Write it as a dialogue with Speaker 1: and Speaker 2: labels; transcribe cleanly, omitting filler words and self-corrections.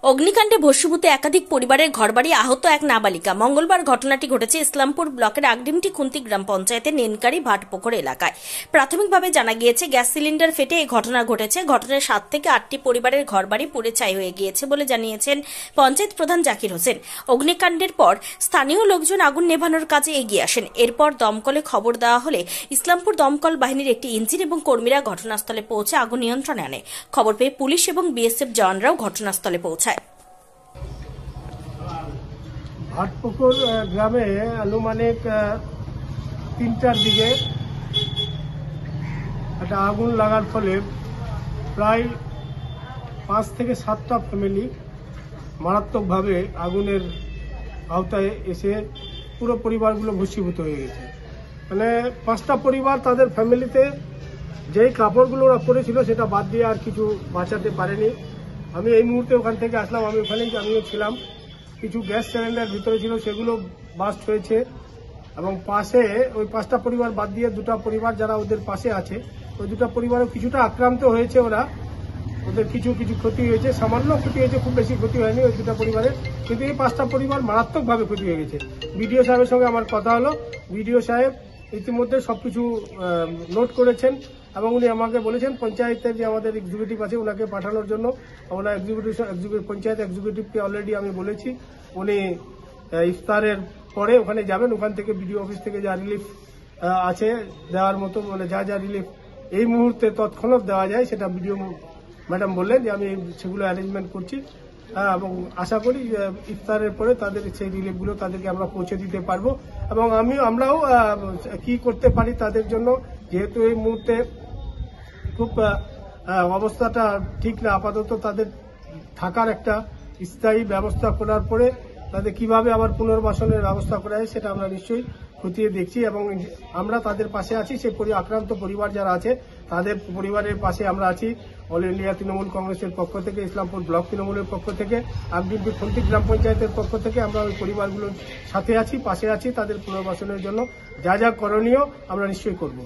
Speaker 1: অগ্নিকাণ্ডে ভস্মীভূত একাধিক পরিবারের ঘরবাড়ি, আহত এক নাবালিকা। মঙ্গলবার ঘটনাটি ঘটেছে ইসলামপুর ব্লকের আগডিমটি খুন্তি গ্রাম পঞ্চায়েতের নেনকারি ভাটপুকুর এলাকায়। প্রাথমিকভাবে জানা গিয়েছে গ্যাস সিলিন্ডার ফেটে এই ঘটনা ঘটেছে। ঘটনায় 7 থেকে 8টি পরিবারের ঘরবাড়ি পুড়ে ছাই হয়ে গিয়েছে বলে জানিয়েছেন পঞ্চায়েত প্রধান জাকির হোসেন। অগ্নিকাণ্ডের পর স্থানীয় লোকজন আগুন নেভানোর কাজে এগিয়ে আসেন। এরপর দমকলে খবর দেওয়া হলে ইসলামপুর দমকল বাহিনীর একটি ইঞ্জিন এবং কর্মীরা ঘটনাস্থলে পৌঁছে আগুন নিয়ন্ত্রণে আনে। খবর পেয়ে পুলিশ এবং বিএসএফ জওয়ানরাও ঘটনাস্থলে পৌঁছায়।
Speaker 2: ভাটপুকুর গ্রামে আনুমানিক 3টার দিকে একটা আগুন লাগার ফলে প্রায় 5 থেকে 7টা ফ্যামিলি মারাত্মকভাবে আগুনের আওতায় এসে পুরো পরিবারগুলো ভস্মীভূত হয়ে গেছে। মানে 5টা পরিবার তাদের ফ্যামিলিতে যেই কাপড়গুলো ওরা পরেছিল সেটা বাদ দিয়ে আর কিছু বাঁচাতে পারেনি। আমি এই মুহূর্তে ওখান থেকে আসলাম, আমি ওখানেই আমিও ছিলাম। কিছু গ্যাস সিলিন্ডার ভিতরে ছিল, সেগুলো বাস্ট হয়েছে এবং পাশে ওই 5টা পরিবার বাদ দিয়ে 2টা পরিবার যারা ওদের পাশে আছে, ওই 2টা পরিবারও কিছুটা আক্রান্ত হয়েছে। ওদের কিছু ক্ষতি হয়েছে, সামান্য ক্ষতি হয়েছে, খুব বেশি ক্ষতি হয়নি ওই 2টা পরিবারের। কিন্তু এই 5টা পরিবার মারাত্মকভাবে ক্ষতি হয়ে গেছে। বিডিও সাহেবের সঙ্গে আমার কথা হলো, বিডিও সাহেব ইতিমধ্যে সবকিছু নোট করেছেন এবং উনি আমাকে বলেছেন পঞ্চায়েতের যে আমাদের এক্সিকিউটিভ আছে ওনাকে পাঠানোর জন্য। আমরা পঞ্চায়েত এক্সিকিউটিভকে অলরেডি আমি বলেছি, উনি ইফতারের পরে ওখানে যাবেন। ওখান থেকে বিডিও অফিস থেকে যা রিলিফ আছে দেওয়ার মতো, মানে যা রিলিফ এই মুহূর্তে তৎক্ষণাৎ দেওয়া যায় সেটা বিডিও ম্যাডাম বললেন যে আমি সেগুলো অ্যারেঞ্জমেন্ট করছি এবং আশা করি ইফতারের পরে তাদের সেই রিলিফগুলো তাদেরকে আমরা পৌঁছে দিতে পারবো। এবং আমরাও কি করতে পারি তাদের জন্য, যেহেতু এই মুহূর্তে খুব অবস্থাটা ঠিক না, আপাতত তাদের থাকার একটা স্থায়ী ব্যবস্থা করার পরে তাদের কিভাবে আবার পুনর্বাসনের ব্যবস্থা করা যায় সেটা আমরা নিশ্চয়ই খতিয়ে দেখছি এবং আমরা তাদের পাশে আছি। সেই আক্রান্ত পরিবার যারা আছে তাদের পরিবারের পাশে আমরা আছি। অল ইন্ডিয়া তৃণমূল কংগ্রেসের পক্ষ থেকে, ইসলামপুর ব্লক তৃণমূলের পক্ষ থেকে, আগডিমটি খুন্তি গ্রাম পঞ্চায়েতের পক্ষ থেকে আমরা ওই পরিবারগুলোর সাথে আছি, পাশে আছি। তাদের পুনর্বাসনের জন্য যা করণীয় আমরা নিশ্চয়ই করব।